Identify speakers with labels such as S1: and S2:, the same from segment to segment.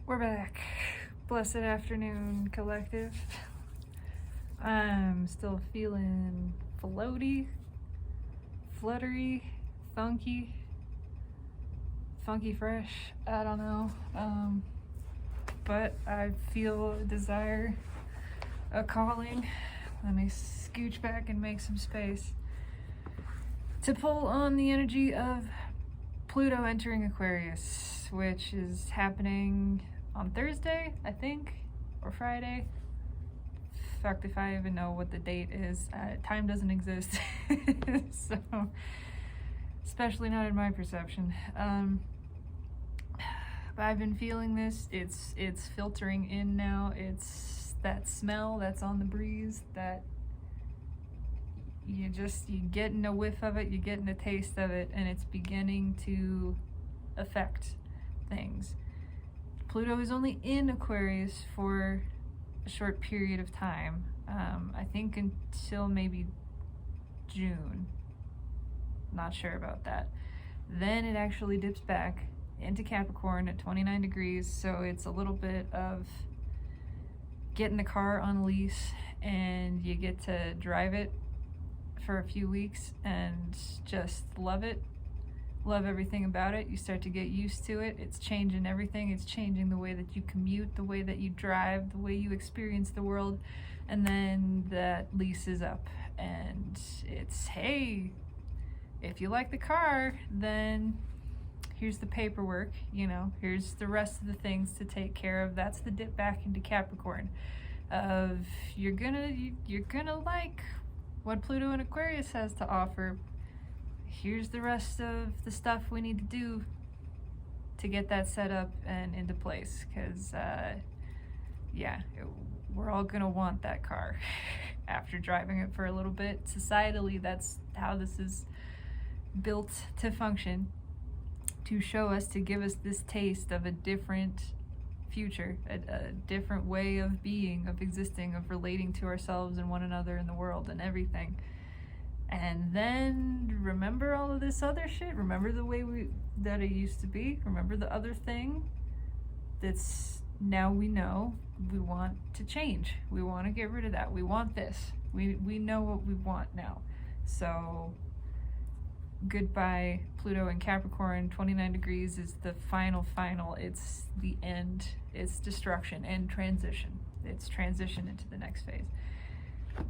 S1: We're back. Blessed afternoon, collective. I'm still feeling floaty, fluttery, funky fresh. I don't know. But I feel a desire, a calling. Let me scooch back and make some space to pull on the energy of Pluto entering Aquarius, which is happening on Thursday, I think, or Friday. Fucked if I even know what the date is. Time doesn't exist, so especially not in my perception. But I've been feeling this. It's filtering in now. It's that smell that's on the breeze that you getting a whiff of it, you're getting a taste of it, and it's beginning to affect things. Pluto is only in Aquarius for a short period of time. I think until maybe June. Not sure about that. Then it actually dips back into Capricorn at 29 degrees, so it's a little bit of getting the car on lease, and you get to drive it for a few weeks and just love it. Love everything about it. You start to get used to it. It's changing everything. It's changing the way that you commute, the way that you drive, the way you experience the world. And then that lease is up, and it's, hey, if you like the car, then here's the paperwork, here's the rest of the things to take care of. That's the dip back into Capricorn of you're gonna like what Pluto and Aquarius has to offer. Here's the rest of the stuff we need to do to get that set up and into place, because we're all gonna want that car after driving it for a little bit. Societally, that's how this is built to function, to show us, to give us this taste of a different future, a different way of being, of existing, of relating to ourselves and one another in the world and everything. And then remember all of this other shit. Remember the way that it used to be. Remember the other thing that's now we know we want to change. We want to get rid of that. We want this. We know what we want now. So goodbye Pluto and Capricorn. 29 degrees is the final. It's the end. It's destruction and transition. It's transition into the next phase.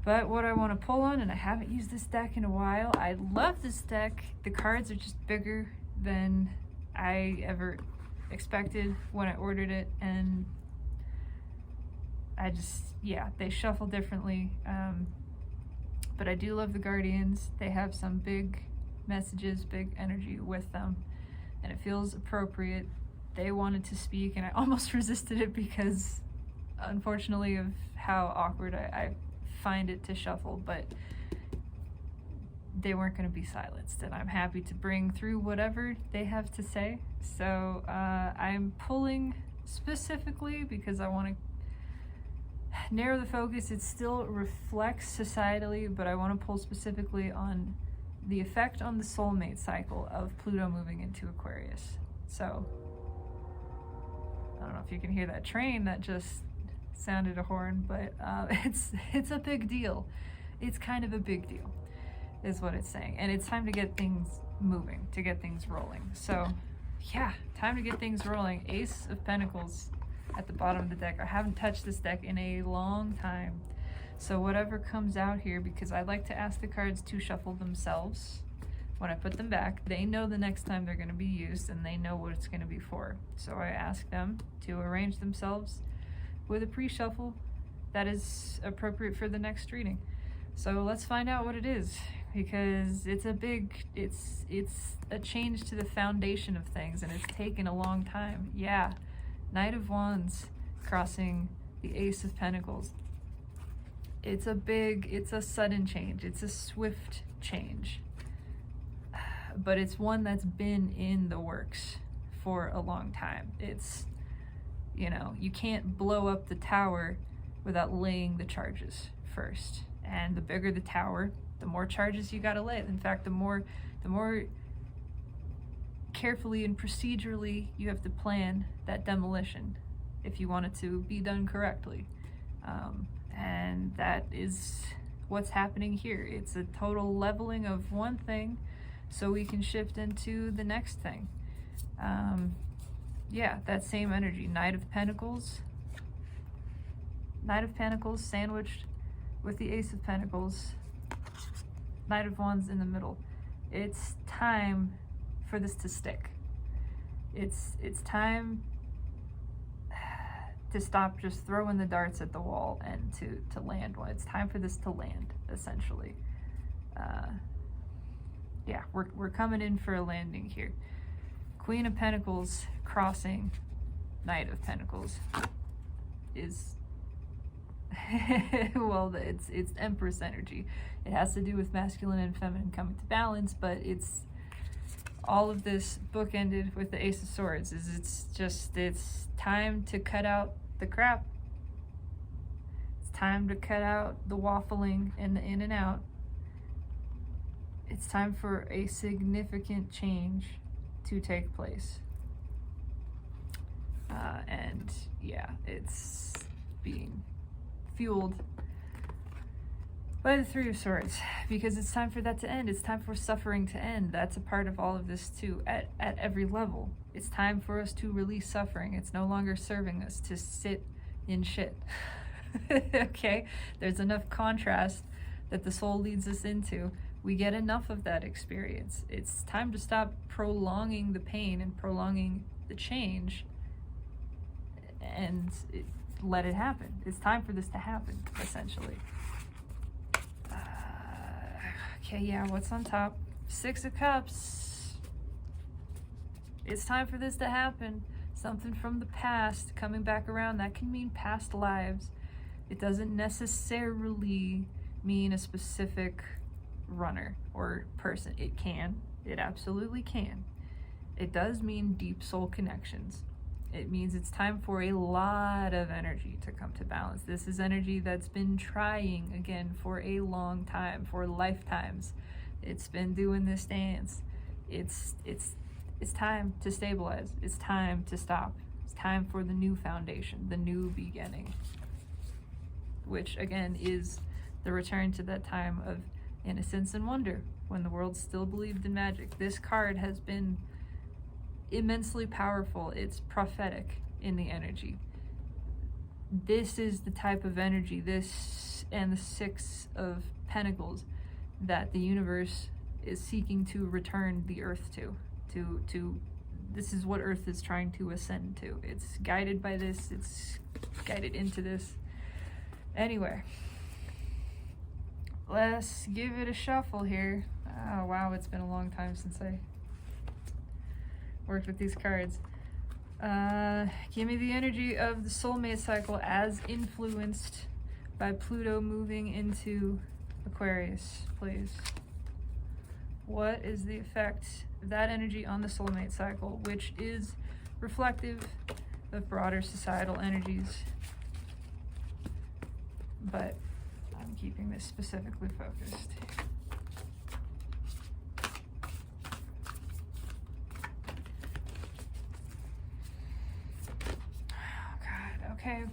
S1: But what I want to pull on, and I haven't used this deck in a while, I love this deck. The cards are just bigger than I ever expected when I ordered it, and they shuffle differently. But I do love the Guardians. They have some big messages, big energy with them, and it feels appropriate. They wanted to speak, and I almost resisted it because, unfortunately, of how awkward I find it to shuffle, but they weren't going to be silenced, and I'm happy to bring through whatever they have to say. So I'm pulling specifically because I want to narrow the focus. It still reflects societally, but I want to pull specifically on the effect on the soulmate cycle of Pluto moving into Aquarius. So I don't know if you can hear that train that just sounded a horn, but it's a big deal. It's kind of a big deal is what it's saying, and it's time to get things moving, to get things rolling. So yeah, time to get things rolling. Ace of Pentacles at the bottom of the deck. I haven't touched this deck in a long time, so whatever comes out here, because I like to ask the cards to shuffle themselves when I put them back. They know the next time they're going to be used, and they know what it's going to be for. So I ask them to arrange themselves with a pre-shuffle that is appropriate for the next reading. So let's find out what it is, because it's a change to the foundation of things, and it's taken a long time. Yeah, Knight of Wands crossing the Ace of Pentacles. It's a sudden change. It's a swift change, but it's one that's been in the works for a long time. It's, you can't blow up the tower without laying the charges first. And the bigger the tower, the more charges you gotta lay. In fact, the more carefully and procedurally you have to plan that demolition. if you want it to be done correctly. And that is what's happening here. It's a total leveling of one thing so we can shift into the next thing. Yeah, that same energy. Knight of Pentacles sandwiched with the Ace of Pentacles, Knight of Wands in the middle. It's time for this to stick. It's time to stop just throwing the darts at the wall and to land one. It's time for this to land, essentially. Yeah, we're coming in for a landing here. Queen of Pentacles crossing Knight of Pentacles is well, it's Empress energy. It has to do with masculine and feminine coming to balance, but it's all of this bookended with the Ace of Swords. It's time to cut out the crap. It's time to cut out the waffling and the in and out. It's time for a significant change to take place. And yeah, it's being fueled by the Three of Swords, because it's time for that to end. It's time for suffering to end. That's a part of all of this too, at every level. It's time for us to release suffering. It's no longer serving us to sit in shit. Okay? There's enough contrast that the soul leads us into. We get enough of that experience. It's time to stop prolonging the pain and prolonging the change and let it happen. It's time for this to happen, essentially. Okay, yeah, what's on top? Six of Cups. It's time for this to happen. Something from the past coming back around. That can mean past lives. It doesn't necessarily mean a specific runner or person. It can. It absolutely can. It does mean deep soul connections. It means it's time for a lot of energy to come to balance. This is energy that's been trying, again, for a long time, for lifetimes. It's been doing this dance. It's time to stabilize. It's time to stop. It's time for the new foundation, the new beginning, which again is the return to that time of innocence and wonder, when the world still believed in magic. This card has been immensely powerful. It's prophetic in the energy. This is the type of energy, this and the Six of Pentacles, that the universe is seeking to return the earth to this is what Earth is trying to ascend to. It's guided by this, it's guided into this. Anyway, let's give it a shuffle here. Oh wow, it's been a long time since I worked with these cards. Give me the energy of the soulmate cycle as influenced by Pluto moving into Aquarius, please. What is the effect of that energy on the soulmate cycle, which is reflective of broader societal energies? But I'm keeping this specifically focused. Oh God, okay.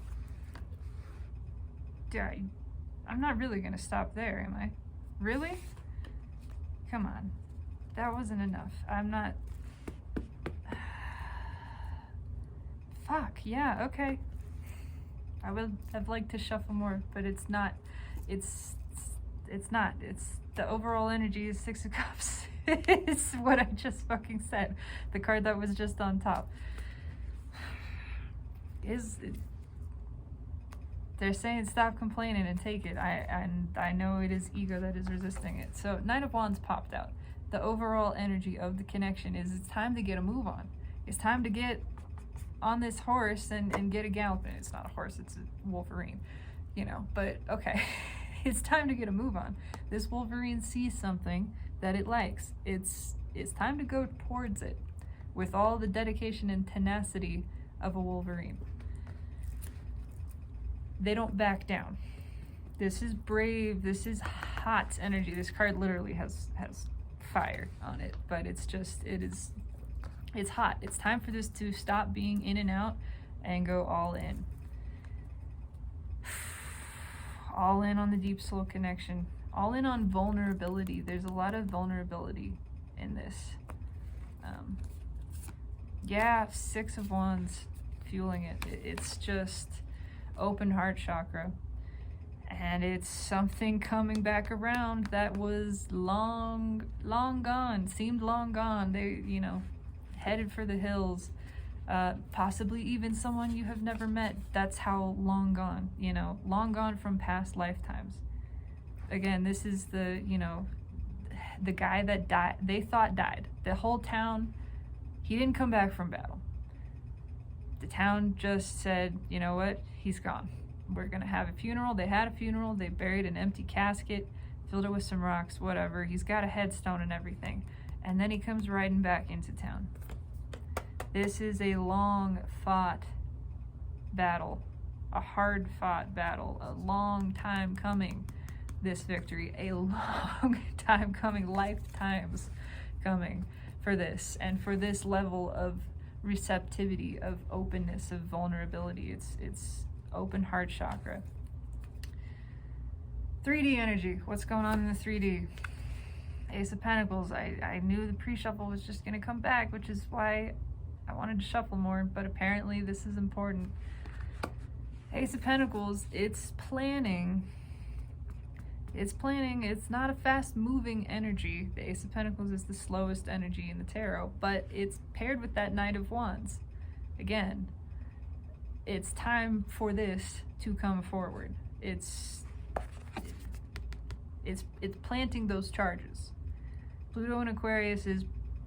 S1: I'm not really gonna stop there, am I? Really? Come on. That wasn't enough. I'm not... Fuck, yeah, okay. I would have liked to shuffle more, but it's not. It's not. It's the overall energy is Six of Cups. It's what I just fucking said. The card that was just on top. They're saying stop complaining and take it. I know it is ego that is resisting it. So Knight of Wands popped out. The overall energy of the connection is it's time to get a move on. It's time to get on this horse and get a galloping. It's not a horse, it's a Wolverine, you know, but okay. It's time to get a move on. This Wolverine sees something that it likes. It's time to go towards it with all the dedication and tenacity of a Wolverine. They don't back down. This is brave, this is hot energy. This card literally has fire on it, but it's hot. It's time for this to stop being in and out and go all in. All in on the deep soul connection. All in on vulnerability. There's a lot of vulnerability in this. Yeah, 6 of Wands fueling it. It's just open heart chakra. And it's something coming back around that was long gone, seemed long gone. They, headed for the hills. Possibly even someone you have never met. That's how long gone, long gone from past lifetimes. Again, this is the guy that died, they thought died. The whole town, he didn't come back from battle. The town just said, you know what, he's gone. We're gonna have a funeral. They had a funeral, they buried an empty casket, filled it with some rocks, whatever. He's got a headstone and everything. And then he comes riding back into town. This is a long fought battle, a hard fought battle, a long time coming, this victory, a long time coming, lifetimes coming for this, and for this level of receptivity, of openness, of vulnerability. It's open heart chakra. 3D energy. What's going on in the 3D? Ace of Pentacles. I knew the pre-shuffle was just going to come back, which is why I wanted to shuffle more, but apparently this is important. Ace of Pentacles, it's planning. It's planning. It's not a fast-moving energy. The Ace of Pentacles is the slowest energy in the tarot, but it's paired with that Knight of Wands. Again, it's time for this to come forward. It's planting those charges. Pluto and Aquarius is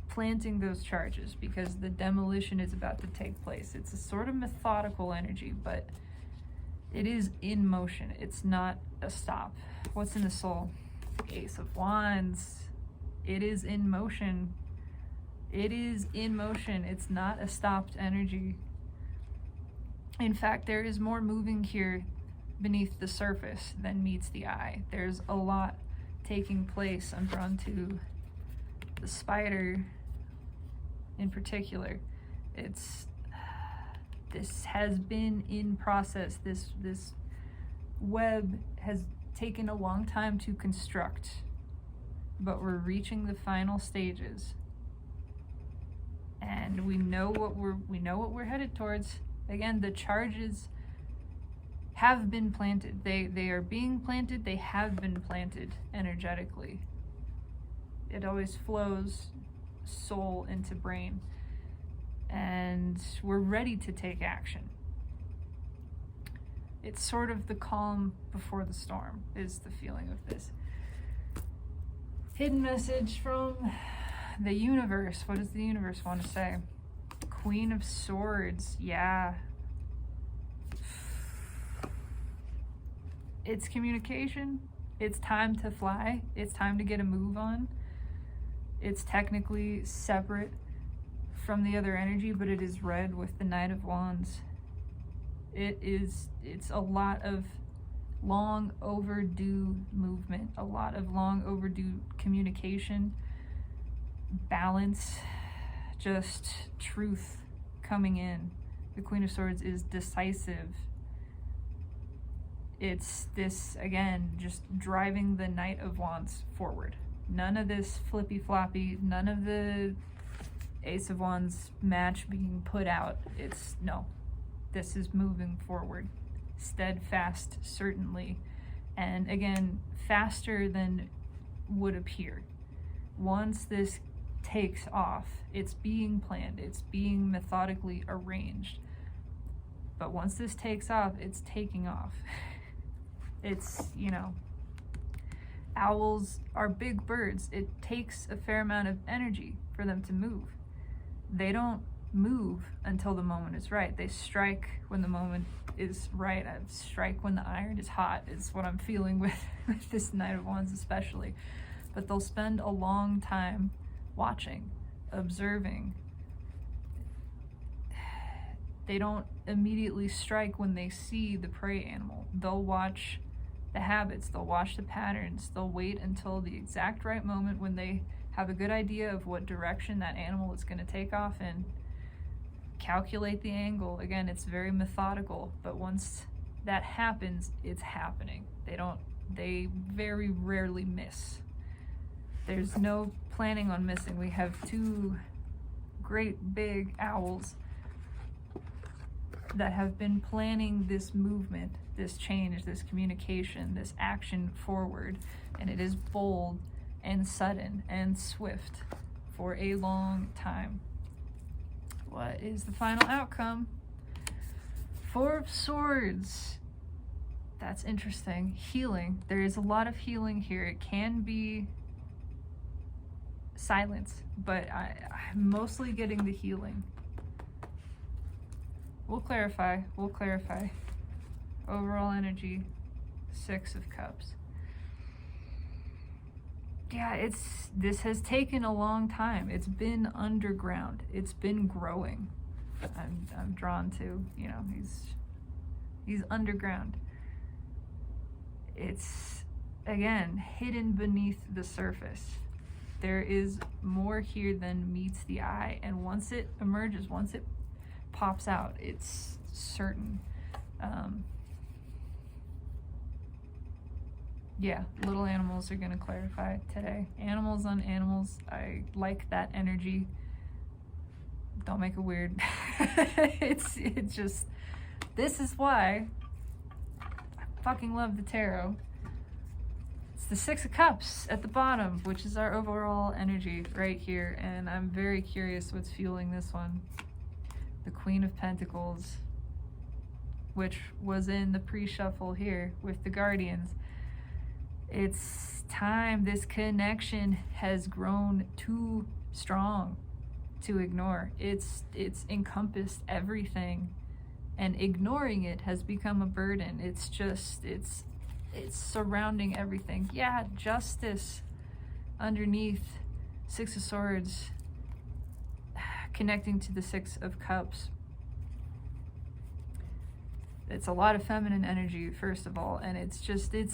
S1: planting those charges because the demolition is about to take place. It's a sort of methodical energy, but it is in motion. It's not a stop. What's in the soul? Ace of Wands. It is in motion. It is in motion. It's not a stopped energy. In fact, there is more moving here beneath the surface than meets the eye. There's a lot taking place. I'm drawn to the spider in particular. This has been in process. This web has taken a long time to construct, but we're reaching the final stages, and we know what we're headed towards. Again, the charges have been planted. They are being planted. They have been planted energetically. It always flows soul into brain, and we're ready to take action. It's sort of the calm before the storm is the feeling of this. Hidden message from the universe. What does the universe want to say? Queen of Swords. Yeah. It's communication. It's time to fly. It's time to get a move on. It's technically separate from the other energy, but it is red with the Knight of Wands. It's a lot of long overdue movement, a lot of long overdue communication, balance, just truth coming in. The Queen of Swords is decisive. It's this, again, just driving the Knight of Wands forward. None of this flippy floppy, none of the Ace of Wands match being put out. No, this is moving forward. Steadfast, certainly. And again, faster than would appear. Once this takes off, it's being planned, it's being methodically arranged. But once this takes off, it's taking off. It's, owls are big birds. It takes a fair amount of energy for them to move. They don't move until the moment is right. They strike when the moment is right. I strike when the iron is hot is what I'm feeling with this Knight of Wands especially. But they'll spend a long time watching, observing. They don't immediately strike when they see the prey animal. They'll watch the habits, they'll watch the patterns, they'll wait until the exact right moment when they have a good idea of what direction that animal is going to take off in, calculate the angle. Again, it's very methodical, but once that happens, it's happening. They very rarely miss. There's no planning on missing. We have two great big owls that have been planning this movement, this change, this communication, this action forward, and it is bold and sudden and swift for a long time. What is the final outcome? Four of Swords. That's interesting. Healing. There is a lot of healing here. It can be silence, but I'm mostly getting the healing. We'll clarify. Overall energy, 6 of Cups. Yeah, this has taken a long time. It's been underground. It's been growing. I'm drawn to, you know, he's underground. It's, again, hidden beneath the surface. There is more here than meets the eye, and once it emerges, once it pops out, it's certain. Yeah, little animals are going to clarify today. Animals on animals, I like that energy. Don't make it weird. It's just, this is why I fucking love the tarot. It's the 6 of Cups at the bottom, which is our overall energy right here, and I'm very curious what's fueling this one. The Queen of Pentacles, which was in the pre-shuffle here with the Guardians. It's time. This connection has grown too strong to ignore. It's encompassed everything, and ignoring it has become a burden. It's surrounding everything. Yeah, justice underneath 6 of Swords, connecting to the 6 of Cups. It's a lot of feminine energy, first of all, and it's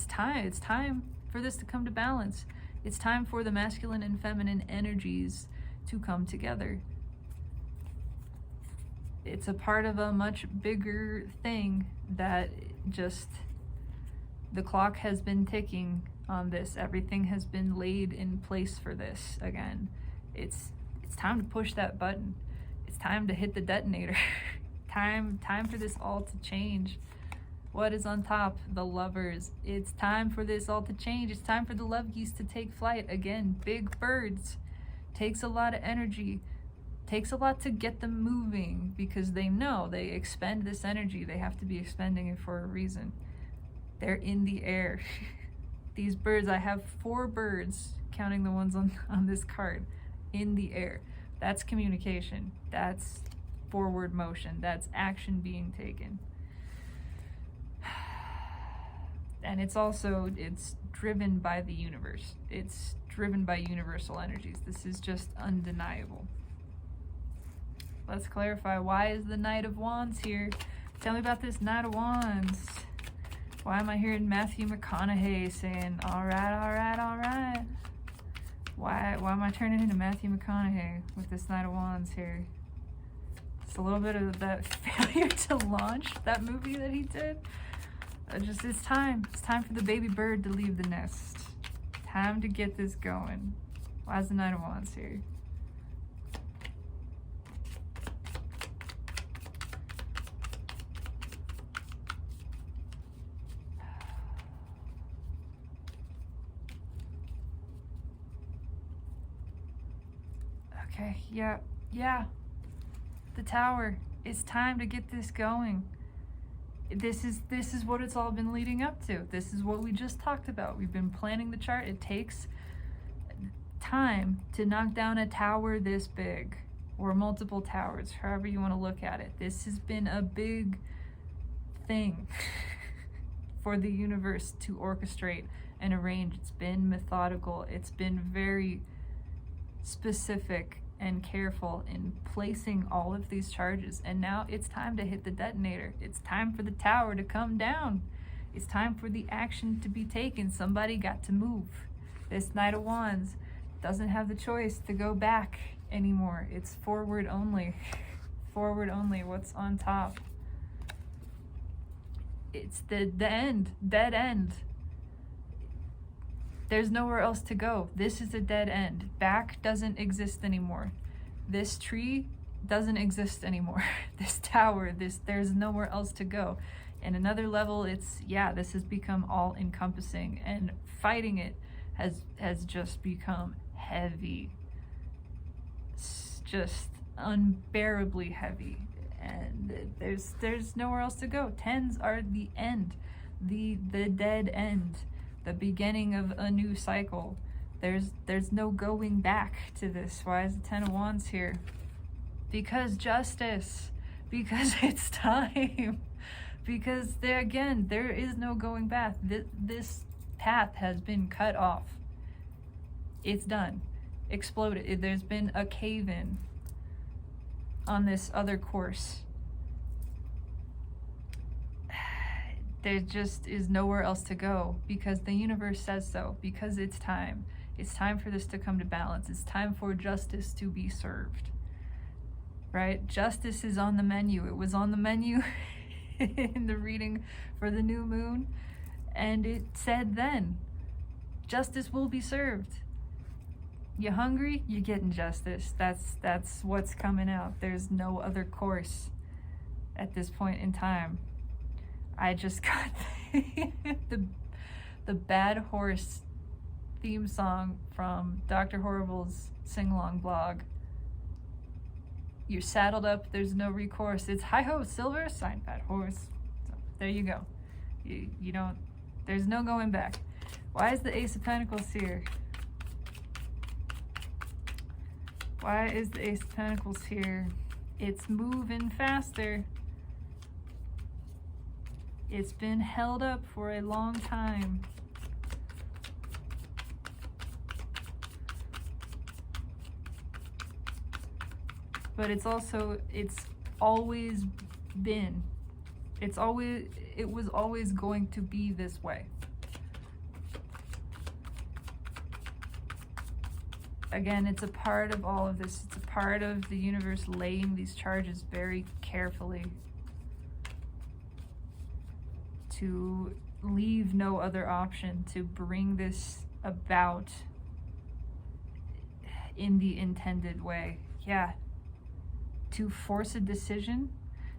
S1: time for this to come to balance. It's time for the masculine and feminine energies to come together. It's a part of a much bigger thing that just, the clock has been ticking on this. Everything has been laid in place for this. Again, it's time to push that button. It's time to hit the detonator. Time for this all to change. What is on top? The Lovers. It's time for this all to change. It's time for the love geese to take flight. Again, big birds. Takes a lot of energy. Takes a lot to get them moving, because they know they expend this energy. They have to be expending it for a reason. They're in the air. These birds, I have 4 birds, counting the ones on this card, in the air. That's communication. That's forward motion. That's action being taken. And it's driven by the universe. It's driven by universal energies. This is just undeniable. Let's clarify. Why is the Knight of Wands here? Tell me about this Knight of Wands. Why am I hearing Matthew McConaughey saying, all right? Why am I turning into Matthew McConaughey with this Knight of Wands here? It's a little bit of that failure to launch that movie that he did. It's time. It's time for the baby bird to leave the nest. Time to get this going. Why is the Knight of Wands here? Okay, yeah. The Tower. It's time to get this going. This is what it's all been leading up to. This is what we just talked about. We've been planning the chart. It takes time to knock down a tower this big, or multiple towers, however you want to look at it. This has been a big thing for the universe to orchestrate and arrange. It's been methodical. It's been very specific and careful in placing all of these charges, and now it's time to hit the detonator. It's time for the tower to come down. It's time for the action to be taken. Somebody got to move. This Knight of Wands doesn't have the choice to go back anymore. It's forward only. Forward only. What's on top? It's the end. Dead end. There's nowhere else to go. This is a dead end. Back doesn't exist anymore. This tree doesn't exist anymore. This tower, there's nowhere else to go. And another level, this has become all encompassing, and fighting it has just become heavy. It's just unbearably heavy, and there's nowhere else to go. Tens are the end, the dead end, the beginning of a new cycle. There's no going back to this. Why is the Ten of Wands here? Because justice, because it's time, because there is no going back. This path has been cut off. It's done, exploded. There's been a cave-in on this other course. There just is nowhere else to go, because the universe says so, because it's time. It's time for this to come to balance. It's time for justice to be served. Right? Justice is on the menu. It was on the menu in the reading for the new moon, and it said then, justice will be served. You hungry? You're getting justice. That's what's coming out. There's no other course at this point in time. I just got the Bad Horse theme song from Dr. Horrible's sing-along blog. You're saddled up, there's no recourse. It's hi-ho, silver, signed Bad Horse. So there you go. You don't, there's no going back. Why is the Ace of Pentacles here? Why is the Ace of Pentacles here? It's moving faster. It's been held up for a long time. But it's always been. It was always going to be this way. Again, it's a part of all of this. It's a part of the universe laying these charges very carefully to leave no other option, to bring this about in the intended way. Yeah. To force a decision,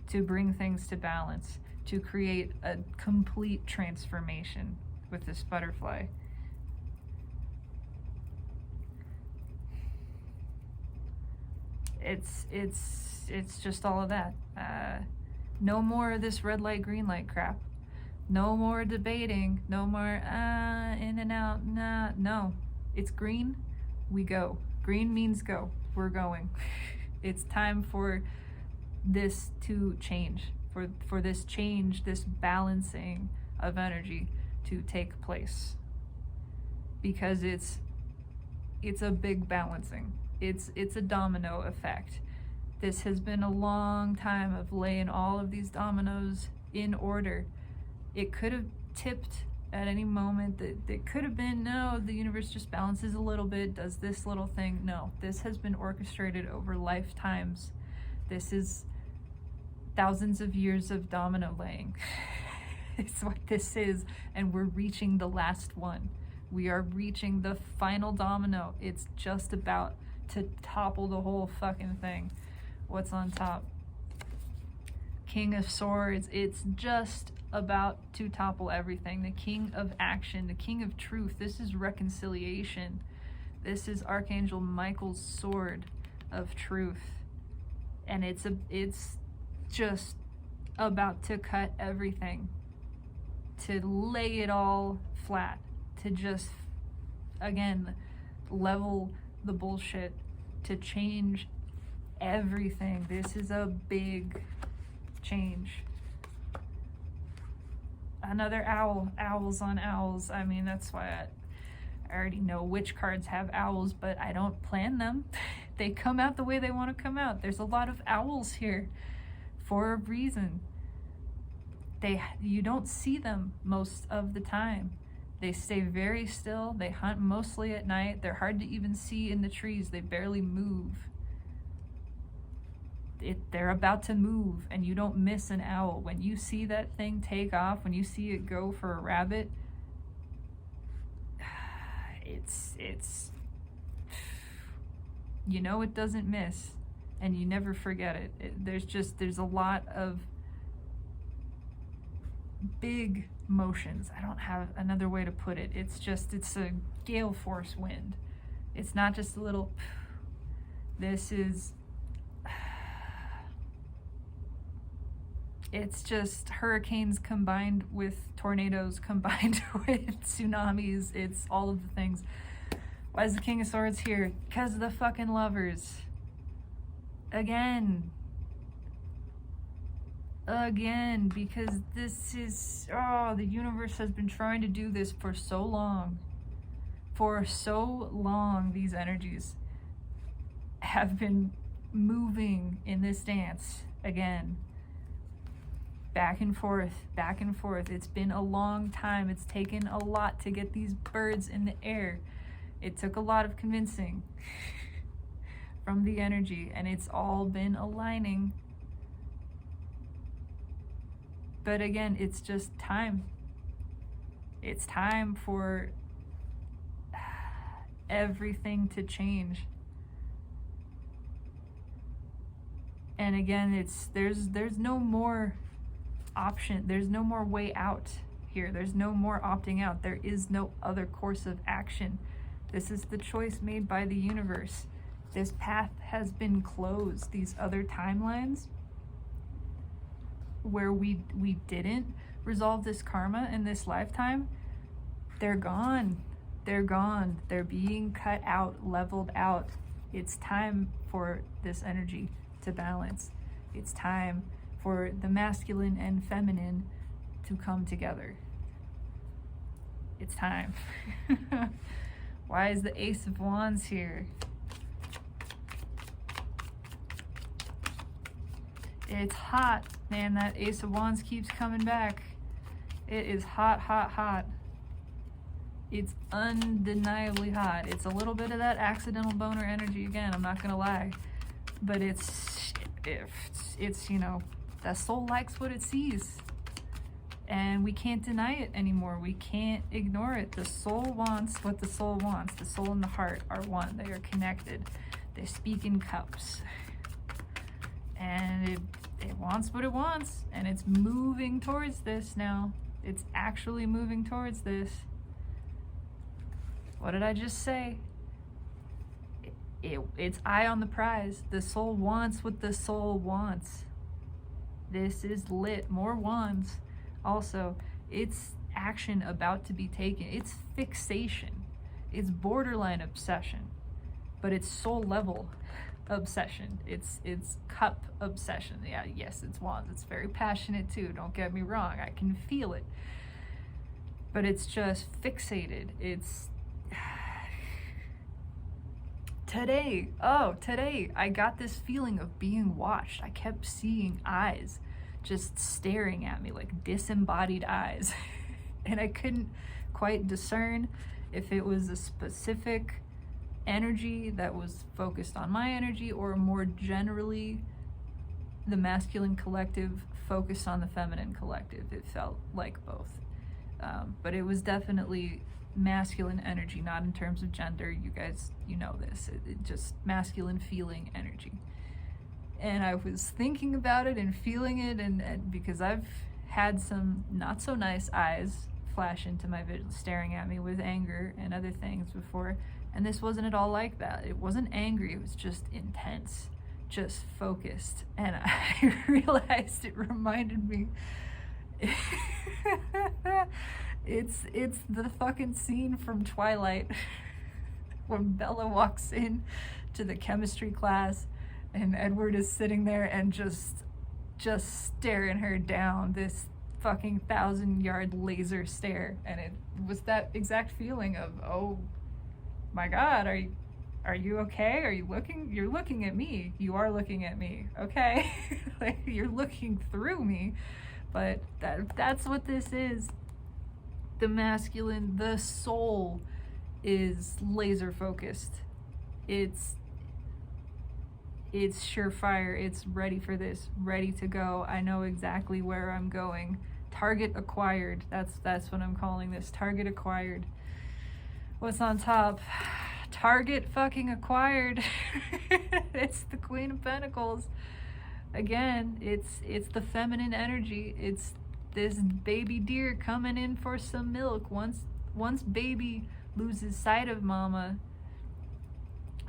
S1: to bring things to balance, to create a complete transformation with this butterfly. It's just all of that. No more of this red light, green light crap. No more debating. No more in and out. Nah, no. It's green. We go. Green means go. We're going. It's time for this to change. For this change, this balancing of energy to take place. Because it's a big balancing. It's a domino effect. This has been a long time of laying all of these dominoes in order. It could have tipped at any moment. That could have been, no, the universe just balances a little bit, does this little thing. No, this has been orchestrated over lifetimes. This is thousands of years of domino laying. It's what this is, and we're reaching the last one. We are reaching the final domino. It's just about to topple the whole fucking thing. What's on top? King of Swords. It's just about to topple everything. The King of Action, the King of Truth. This is reconciliation. This is Archangel Michael's sword of truth. And it's just about to cut everything, to lay it all flat, to just, again, level the bullshit, to change everything. This is a big change. Another owl. Owls on owls. I mean, that's why I already know which cards have owls, but I don't plan them. They come out the way they want to come out. There's a lot of owls here for a reason. You don't see them most of the time. They stay very still. They hunt mostly at night. They're hard to even see in the trees. They barely move. they're about to move, and you don't miss an owl. When you see that thing take off, when you see it go for a rabbit, it's you know it doesn't miss, and you never forget it. There's a lot of big motions. I don't have another way to put it. It's a gale force wind. It's not just a little. This is. It's just hurricanes combined with tornadoes combined with tsunamis. It's all of the things. Why is the King of Swords here? Because of the fucking lovers. Again, because this is, the universe has been trying to do this for so long. For so long, these energies have been moving in this dance again. Back and forth, back and forth. It's been a long time. It's taken a lot to get these birds in the air. It took a lot of convincing from the energy, and it's all been aligning. But again, it's just time. It's time for everything to change. And again, there's no more option. There's no more way out here. There's no more opting out. There is no other course of action. This is the choice made by the universe. This path has been closed. These other timelines where we didn't resolve this karma in this lifetime, they're gone. They're gone. They're being cut out, leveled out. It's time for this energy to balance. It's time for the masculine and feminine to come together. It's time. Why is the Ace of Wands here? It's hot, man. That Ace of Wands keeps coming back. It is hot, hot, hot. It's undeniably hot. It's a little bit of that accidental boner energy again, I'm not gonna lie. But it's you know, the soul likes what it sees. And we can't deny it anymore. We can't ignore it. The soul wants what the soul wants. The soul and the heart are one. They are connected. They speak in cups. And it wants what it wants. And it's moving towards this now. It's actually moving towards this. What did I just say? It's eye on the prize. The soul wants what the soul wants. This is lit. More wands. Also, it's action about to be taken. It's fixation. It's borderline obsession. But it's soul level obsession. It's cup obsession. Yeah, yes, it's wands. It's very passionate too. Don't get me wrong. I can feel it. But it's just fixated. It's today I got this feeling of being watched. I kept seeing eyes just staring at me, like disembodied eyes. And I couldn't quite discern if it was a specific energy that was focused on my energy, or more generally the masculine collective focused on the feminine collective. It felt like both. But it was definitely masculine energy, not in terms of gender. You guys, you know this. It just masculine feeling energy. And I was thinking about it and feeling it, and because I've had some not so nice eyes flash into my vision, staring at me with anger and other things before, and this wasn't at all like that. It wasn't angry, it was just intense, just focused. And I realized it reminded me it's the fucking scene from Twilight when Bella walks in to the chemistry class and Edward is sitting there and just staring her down, this fucking 1,000-yard laser stare. And it was that exact feeling of, oh my God, are you okay? You're looking at me. You are looking at me. Okay. Like, you're looking through me. But that's what this is. The masculine, the soul is laser focused. it's surefire. It's ready for this, ready to go. I know exactly where I'm going. Target acquired. That's what I'm calling this. Target acquired. What's on top? Target fucking acquired. It's the Queen of Pentacles. Again, it's the feminine energy. It's this baby deer coming in for some milk. Once baby loses sight of mama,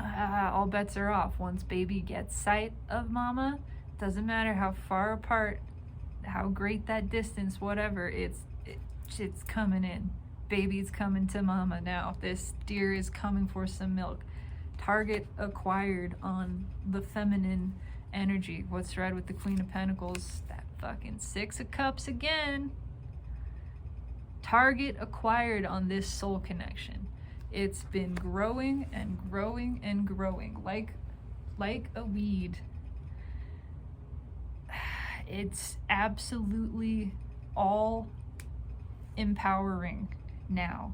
S1: all bets are off. Once baby gets sight of mama, doesn't matter how far apart, how great that distance, whatever, it's coming in. Baby's coming to mama now. This deer is coming for some milk. Target acquired on the feminine energy. What's right with the Queen of Pentacles? That fucking Six of Cups again. Target acquired on this soul connection. It's been growing and growing and growing like a weed. It's absolutely all empowering now.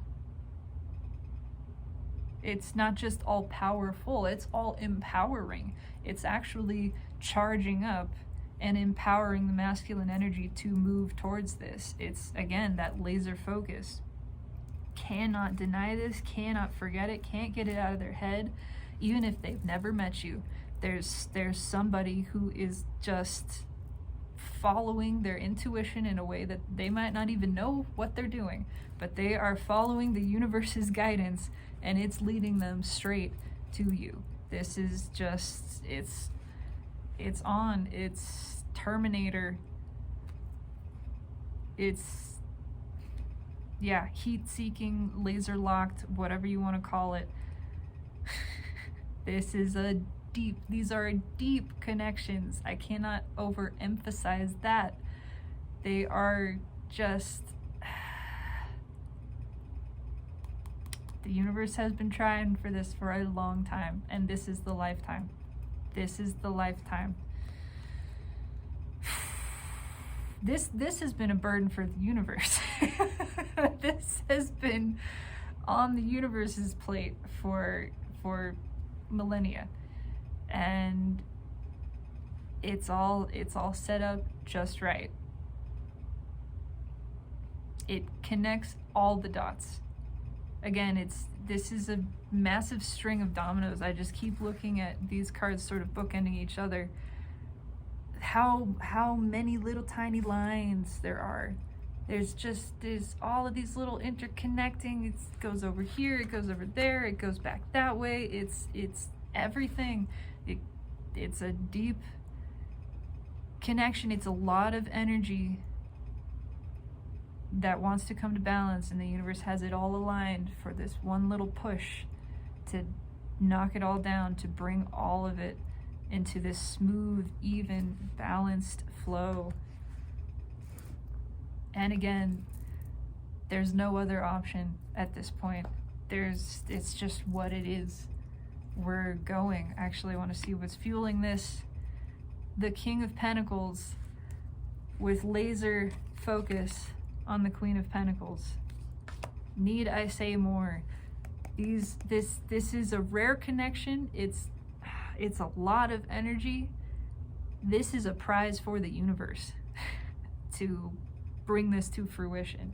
S1: It's not just all powerful, it's all empowering. It's actually charging up and empowering the masculine energy to move towards this. It's, again, that laser focus. Cannot deny this, cannot forget it, can't get it out of their head. Even if they've never met you, there's somebody who is just following their intuition in a way that they might not even know what they're doing, but they are following the universe's guidance, and it's leading them straight to you. This is just, it's on, it's Terminator, it's, yeah, heat-seeking, laser-locked, whatever you want to call it. These are deep connections. I cannot overemphasize that. They are just, the universe has been trying for this for a long time, and this is the lifetime. This is the lifetime. This has been a burden for the universe. This has been on the universe's plate for millennia, and it's all set up just right. It connects all the dots. Again, this is a massive string of dominoes. I just keep looking at these cards sort of bookending each other. How many little tiny lines there are. There's all of these little interconnecting. It goes over here, it goes over there, it goes back that way. It's everything. It's a deep connection. It's a lot of energy that wants to come to balance, and the universe has it all aligned for this one little push to knock it all down, to bring all of it into this smooth, even, balanced flow. And again, there's no other option at this point. It's just what it is. We're going. Actually, I want to see what's fueling this. The King of Pentacles with laser focus on the Queen of Pentacles. Need I say more? This is a rare connection. It's a lot of energy. This is a prize for the universe to bring this to fruition,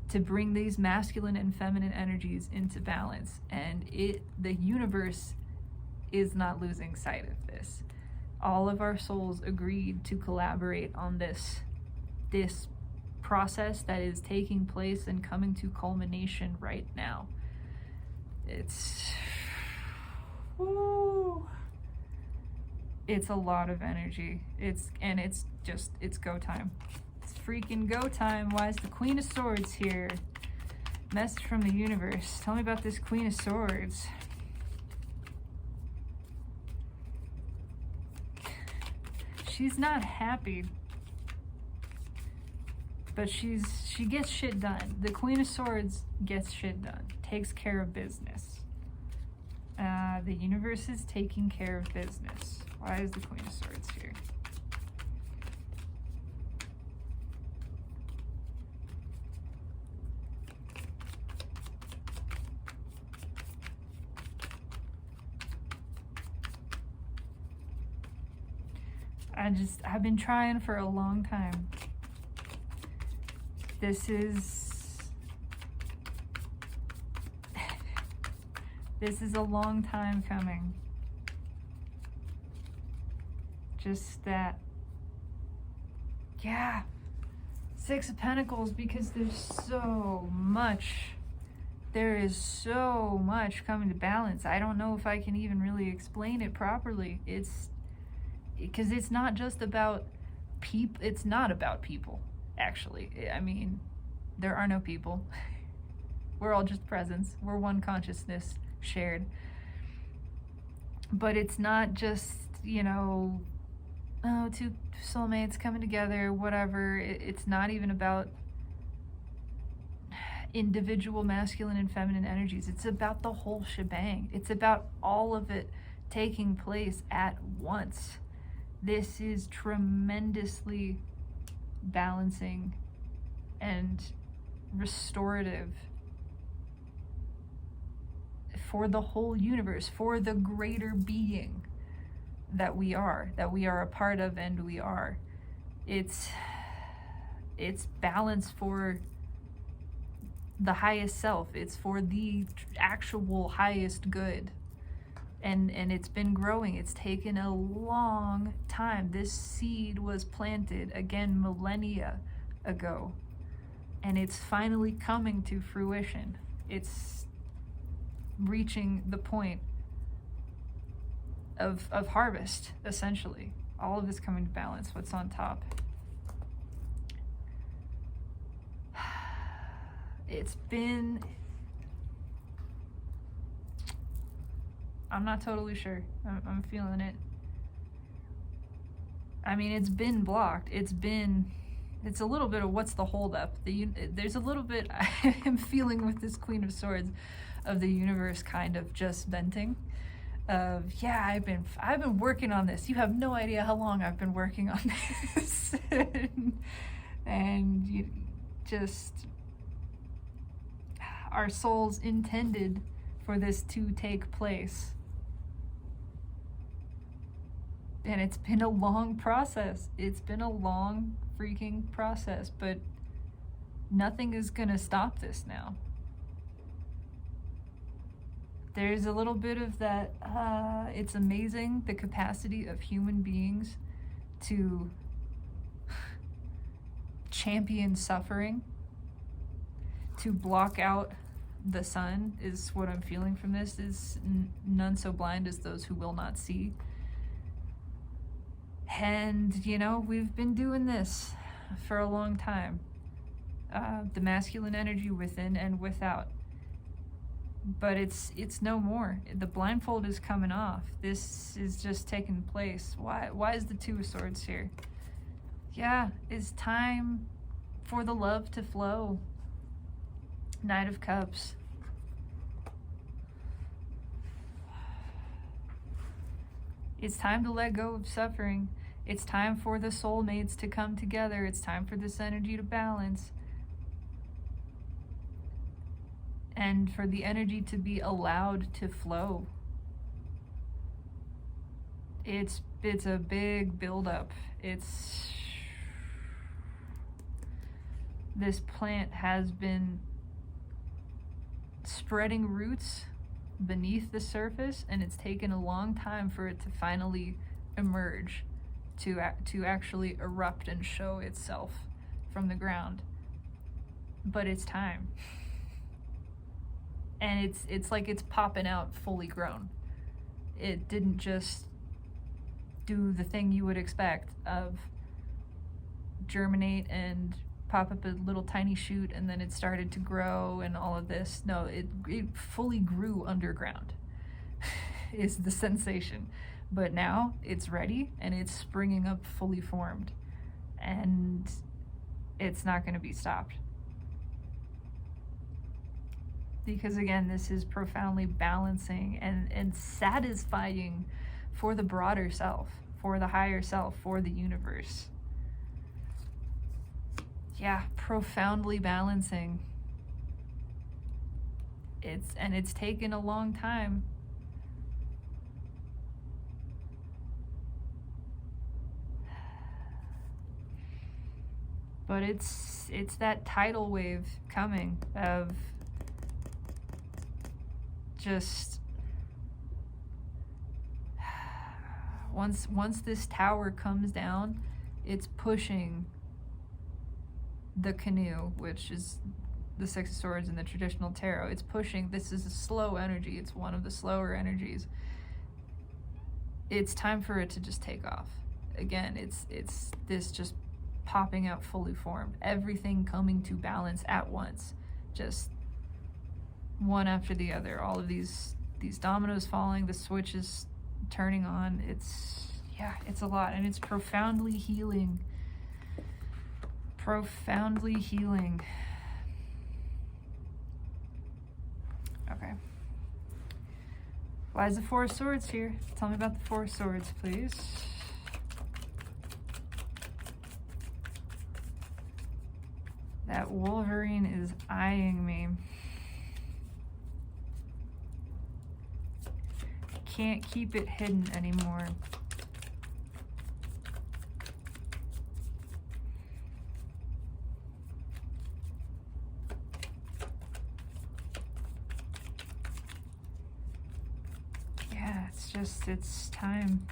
S1: to bring these masculine and feminine energies into balance. And the universe is not losing sight of this. All of our souls agreed to collaborate on this process that is taking place and coming to culmination right now. It's a lot of energy. It's go time. It's freaking go time. Why is the Queen of Swords here? Message from the universe. Tell me about this Queen of Swords. She's not happy, but she gets shit done. The Queen of Swords gets shit done, takes care of business. The universe is taking care of business. Why is the Queen of Swords here? I've been trying for a long time. This is a long time coming. Just that, yeah, Six of Pentacles, because there is so much coming to balance. I don't know if I can even really explain it properly. It's because it's not just about people. It's not about people, actually. I mean, there are no people. We're all just presence. We're one consciousness shared. But it's not just, you know, oh, two soulmates coming together, whatever. It's not even about individual masculine and feminine energies. It's about the whole shebang. It's about all of it taking place at once. This is tremendously balancing and restorative for the whole universe, for the greater being that we are a part of, and we are. It's balance for the highest self. It's for the actual highest good. And it's been growing. It's taken a long time. This seed was planted, again, millennia ago. And it's finally coming to fruition. It's reaching the point of harvest, essentially. All of this coming to balance. What's on top? It's been... I'm not totally sure. I'm feeling it. I mean, it's been blocked. It's a little bit of what's the holdup. There's a little bit I am feeling with this Queen of Swords of the universe kind of just venting. Yeah, I've been working on this. You have no idea how long I've been working on this. and you just, our souls intended for this to take place. And it's been a long process. It's been a long freaking process, but nothing is gonna stop this now. There's a little bit of that, it's amazing the capacity of human beings to champion suffering, to block out the sun, is what I'm feeling from this, is none so blind as those who will not see. And, you know, we've been doing this for a long time. The masculine energy within and without. But it's no more. The blindfold is coming off. This is just taking place. Why is the Two of Swords here? Yeah, it's time for the love to flow. Knight of Cups. It's time to let go of suffering. It's time for the soulmates to come together. It's time for this energy to balance. And for the energy to be allowed to flow. It's a big buildup. This plant has been spreading roots beneath the surface, and it's taken a long time for it to finally emerge, to actually erupt and show itself from the ground. But it's time. And it's like it's popping out fully grown. It didn't just do the thing you would expect of germinate and pop up a little tiny shoot and then it started to grow and all of this. No, it fully grew underground is the sensation. But now it's ready and it's springing up fully formed. And it's not going to be stopped. Because again, this is profoundly balancing and satisfying for the broader self, for the higher self, for the universe. Yeah, profoundly balancing. It's taken a long time. But it's that tidal wave coming of just once this tower comes down, it's pushing the canoe, which is the Six of Swords in the traditional tarot. It's pushing. This is a slow energy. It's one of the slower energies. It's time for it to just take off. Again, it's this just popping out fully formed. Everything coming to balance at once. Just one after the other. All of these dominoes falling, the switches turning on. It's a lot, and it's profoundly healing. Profoundly healing. Okay. Why is the Four of Swords here? Tell me about the Four of Swords, please. That Wolverine is eyeing me. Can't keep it hidden anymore. Yeah, it's time.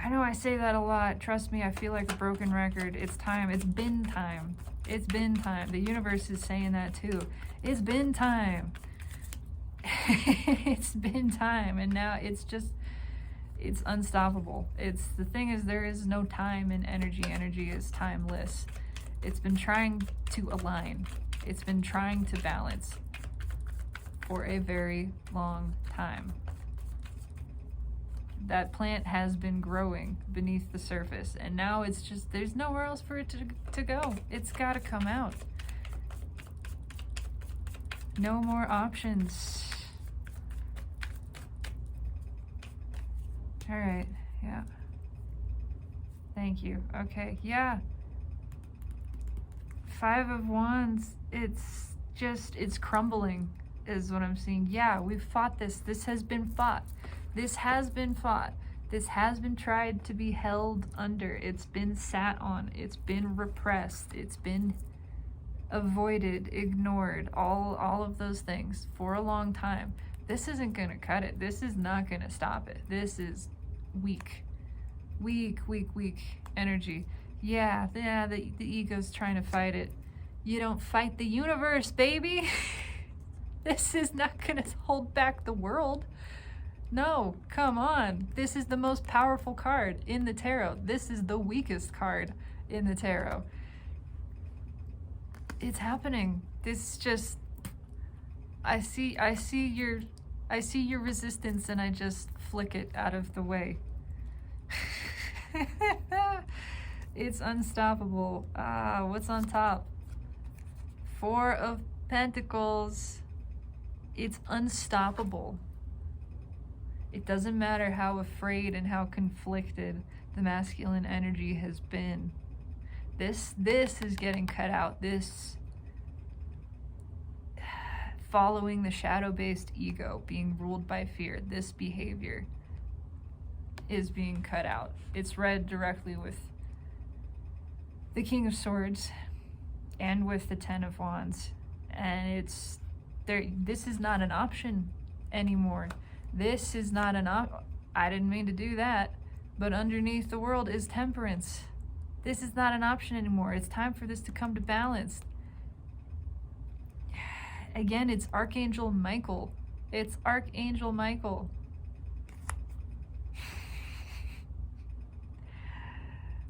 S1: I know I say that a lot. Trust me, I feel like a broken record. It's time. It's been time. It's been time. The universe is saying that too. It's been time. It's been time. And now it's unstoppable. The thing is, there is no time in energy. Energy is timeless. It's been trying to align. It's been trying to balance for a very long time. That plant has been growing beneath the surface, and now it's just, there's nowhere else for it to go. It's got to come out. No more options. All right, yeah. Thank you. Okay, yeah. Five of Wands, it's crumbling is what I'm seeing. Yeah, we've fought this. This has been fought. This has been fought. This has been tried to be held under. It's been sat on. It's been repressed. It's been avoided, ignored, all of those things for a long time. This isn't going to cut it. This is not going to stop it. This is weak energy. Yeah, the ego's trying to fight it. You don't fight the universe, baby. This is not going to hold back the world. No, come on. This is the most powerful card in the tarot. This is the weakest card in the tarot. It's happening. This just, I see your resistance, and I just flick it out of the way. It's unstoppable. What's on top? Four of Pentacles. It's unstoppable. It doesn't matter how afraid and how conflicted the masculine energy has been. This is getting cut out. This following the shadow-based ego, being ruled by fear, this behavior is being cut out. It's read directly with the King of Swords and with the Ten of Wands. And it's there. This is not an option anymore. This is not an I didn't mean to do that, but underneath the world is temperance. This is not an option anymore. It's time for this to come to balance. Again, it's Archangel Michael. It's Archangel Michael.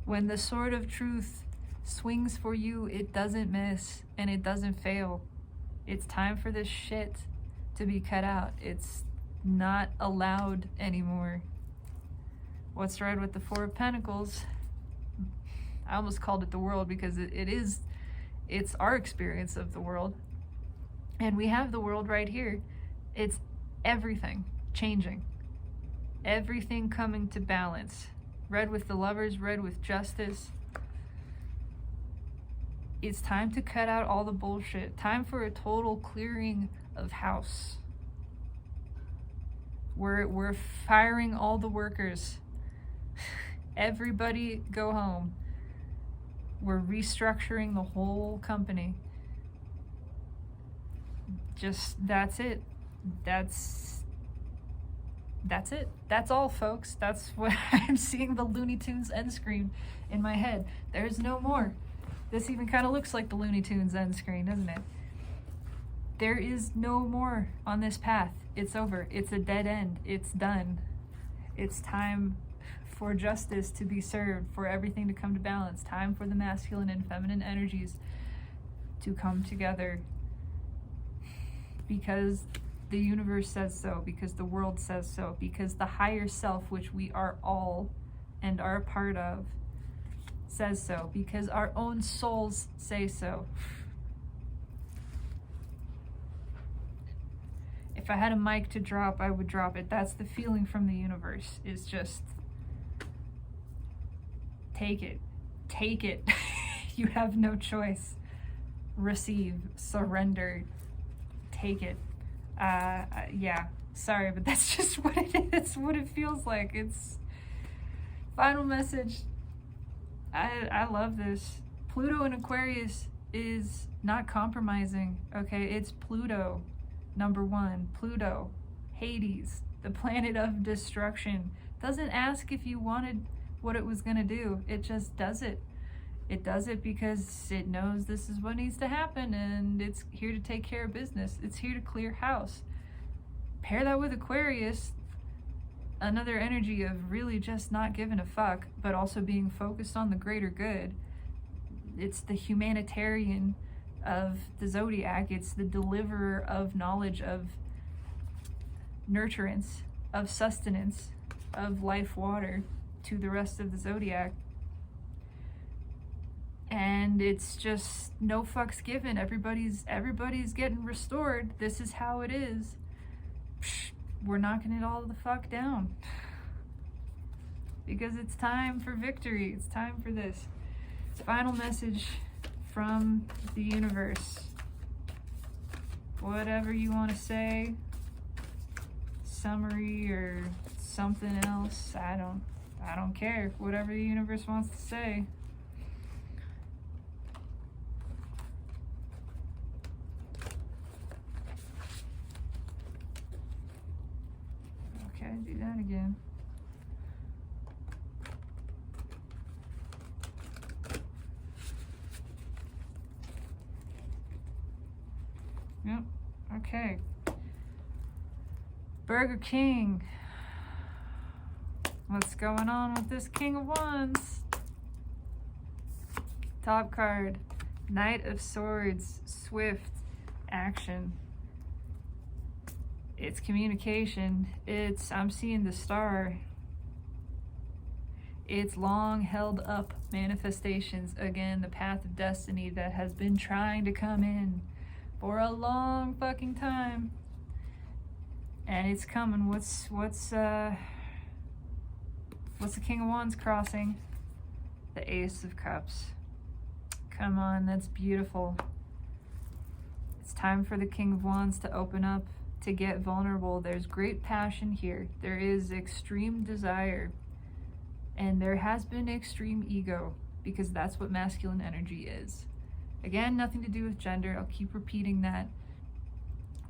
S1: When the sword of truth swings for you, it doesn't miss and it doesn't fail. It's time for this shit to be cut out. It's not allowed anymore. What's right with the Four of Pentacles? I almost called it the world because it's our experience of the world. And we have the world right here. It's everything changing. Everything coming to balance. Red with the Lovers, red with Justice. It's time to cut out all the bullshit. Time for a total clearing of house. We're firing all the workers. Everybody go home. We're restructuring the whole company. Just, that's it. That's it. That's all, folks. That's what I'm seeing, the Looney Tunes end screen in my head. There's no more. This even kind of looks like the Looney Tunes end screen, doesn't it? There is no more on this path. It's over. It's a dead end. It's done. It's time for justice to be served, for everything to come to balance. Time for the masculine and feminine energies to come together. Because the universe says so, because the world says so, because the higher self, which we are all and are a part of, says so, because our own souls say so. If I had a mic to drop, I would drop it. That's the feeling from the universe, is just take it. Take it. You have no choice. Receive, surrender, take it. Yeah, sorry, but that's just what it is, what it feels like. It's final message. I love this. Pluto in Aquarius is not compromising, okay? It's Pluto, number one. Pluto, Hades, the planet of destruction. Doesn't ask if you wanted what it was gonna do. It just does it. It does it because it knows this is what needs to happen, and it's here to take care of business. It's here to clear house. Pair that with Aquarius, another energy of really just not giving a fuck, but also being focused on the greater good. It's the humanitarian of the zodiac. It's the deliverer of knowledge, of nurturance, of sustenance, of life water to the rest of the zodiac. And it's just no fucks given. Everybody's getting restored. This is how it is. Psh, we're knocking it all the fuck down. Because it's time for victory. It's time for this. Final message from the universe. Whatever you want to say, summary or something else, I don't care. Whatever the universe wants to say. Okay, do that again. Yep, okay. Burger King. What's going on with this King of Wands? Top card, Knight of Swords, swift action. It's communication. I'm seeing the star. It's long held up manifestations. Again, the path of destiny that has been trying to come in for a long fucking time. And it's coming. What's the King of Wands crossing? The Ace of Cups. Come on, that's beautiful. It's time for the King of Wands to open up, to get vulnerable. There's great passion here. There is extreme desire. And there has been extreme ego, because that's what masculine energy is. Again, nothing to do with gender. I'll keep repeating that.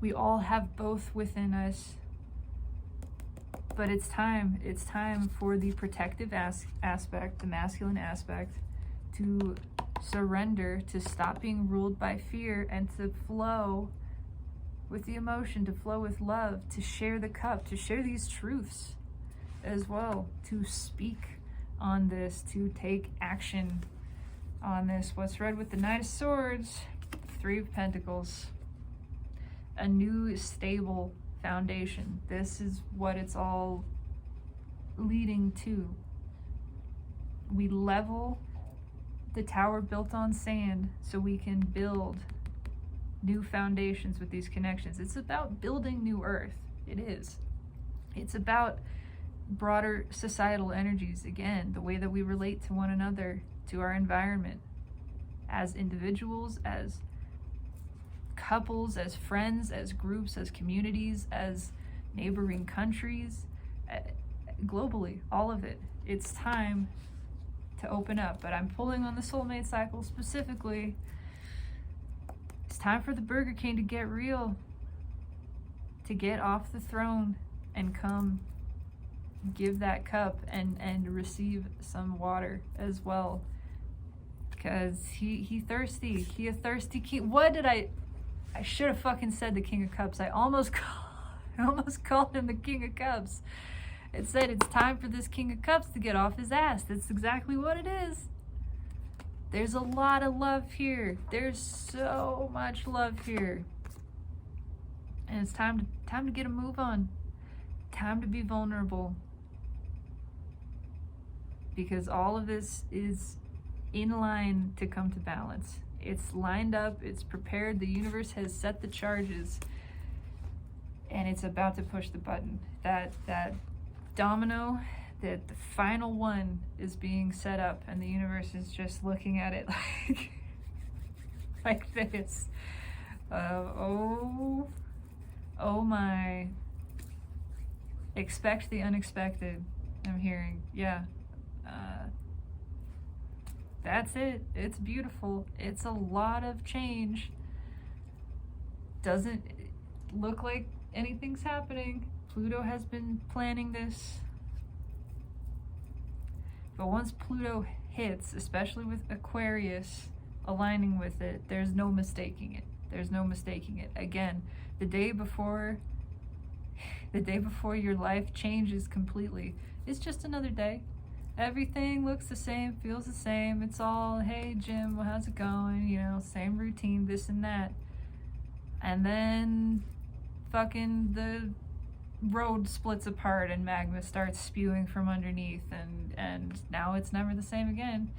S1: We all have both within us. But it's time for the protective aspect, the masculine aspect, to surrender, to stop being ruled by fear, and to flow with the emotion, to flow with love, to share the cup, to share these truths as well, to speak on this, to take action on this. What's read with the Knight of Swords? Three of Pentacles. A new stable foundation. This is what it's all leading to. We level the tower built on sand so we can build new foundations with these connections. It's about building new earth. It is. It's about broader societal energies. Again, the way that we relate to one another, to our environment, as individuals, as couples, as friends, as groups, as communities, as neighboring countries, globally, all of it. It's time to open up, but I'm pulling on the soulmate cycle specifically. It's time for the Burger King to get real, to get off the throne and come give that cup and receive some water as well, because he thirsty. He a thirsty king. What did I should have fucking said the King of Cups. I almost called him the King of Cups. It said it's time for this King of Cups to get off his ass. That's exactly what it is. There's a lot of love here. There's so much love here. And it's time to get a move on. Time to be vulnerable. Because all of this is in line to come to balance. It's lined up, it's prepared, the universe has set the charges, and it's about to push the button. That domino, that the final one is being set up, and the universe is just looking at it like this. Oh my. Expect the unexpected, I'm hearing. Yeah. That's it. It's beautiful. It's a lot of change. Doesn't look like anything's happening. Pluto has been planning this. But once Pluto hits, especially with Aquarius aligning with it, there's no mistaking it. There's no mistaking it. Again, the day before your life changes completely, it's just another day. Everything looks the same, feels the same. It's all, hey Jim, well, how's it going? You know, same routine, this and that. And then fucking the road splits apart and magma starts spewing from underneath, and now it's never the same again.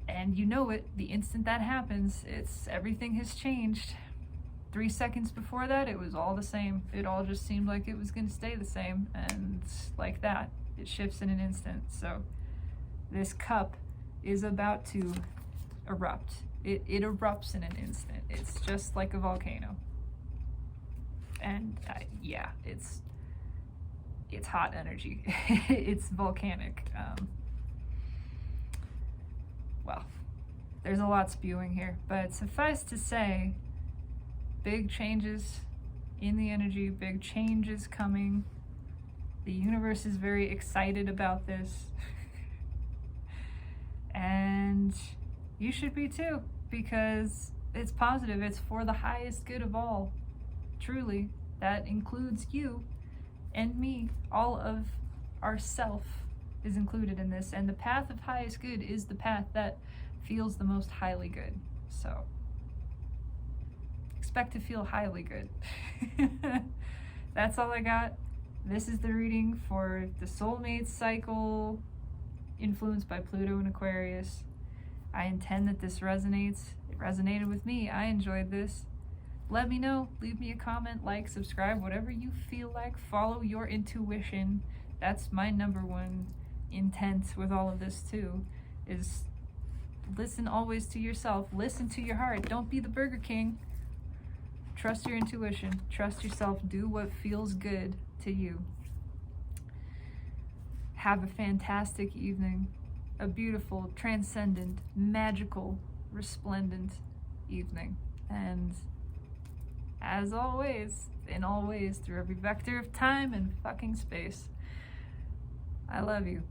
S1: And you know it, the instant that happens, everything has changed. 3 seconds before that, it was all the same. It all just seemed like it was gonna stay the same, and like that, it shifts in an instant. So this cup is about to erupt. It erupts in an instant. It's just like a volcano. And yeah, it's hot energy. It's volcanic. Well, there's a lot spewing here, but suffice to say, big changes in the energy, big changes coming. The universe is very excited about this. And you should be too, because it's positive. It's for the highest good of all. Truly, that includes you and me. All of ourself is included in this, and the path of highest good is the path that feels the most highly good. So expect to feel highly good. That's all I got. This is the reading for the soulmates cycle influenced by Pluto and Aquarius. I intend that this resonates. It resonated with me. I enjoyed this. Let me know. Leave me a comment, like, subscribe, whatever you feel like. Follow your intuition. That's my number one intent with all of this too, is listen always to yourself. Listen to your heart. Don't be the Burger King. Trust your intuition. Trust yourself. Do what feels good to you. Have a fantastic evening. A beautiful, transcendent, magical, resplendent evening. And as always, in all ways, through every vector of time and fucking space, I love you.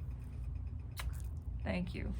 S1: Thank you.